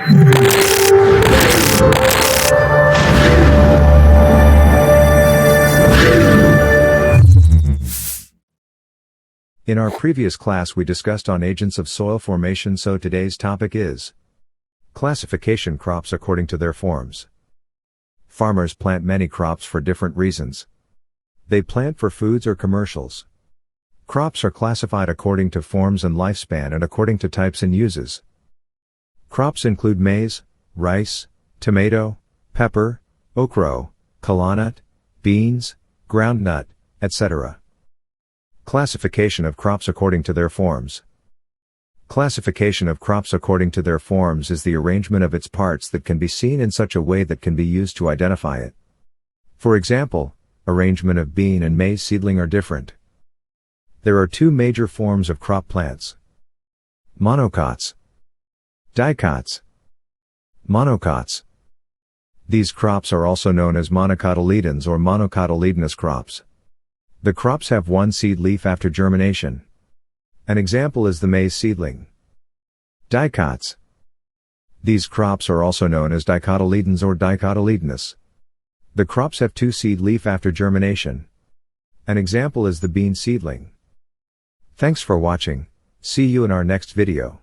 In our previous class we discussed on agents of soil formation, so today's topic is classification crops according to their forms. Farmers plant many crops for different reasons. They plant for foods or commercials. Crops are classified according to forms and lifespan and according to types and uses. Crops include maize, rice, tomato, pepper, okra, kalanut, beans, groundnut, etc. Classification of crops according to their forms. Classification of crops according to their forms is the arrangement of its parts that can be seen in such a way that can be used to identify it. For example, arrangement of bean and maize seedling are different. There are two major forms of crop plants: monocots, dicots. Monocots. These crops are also known as monocotyledons or monocotyledonous crops. The crops have one seed leaf after germination. An example is the maize seedling. Dicots. These crops are also known as dicotyledons or dicotyledonous. The crops have two seed leaf after germination. An example is the bean seedling. Thanks for watching. See you in our next video.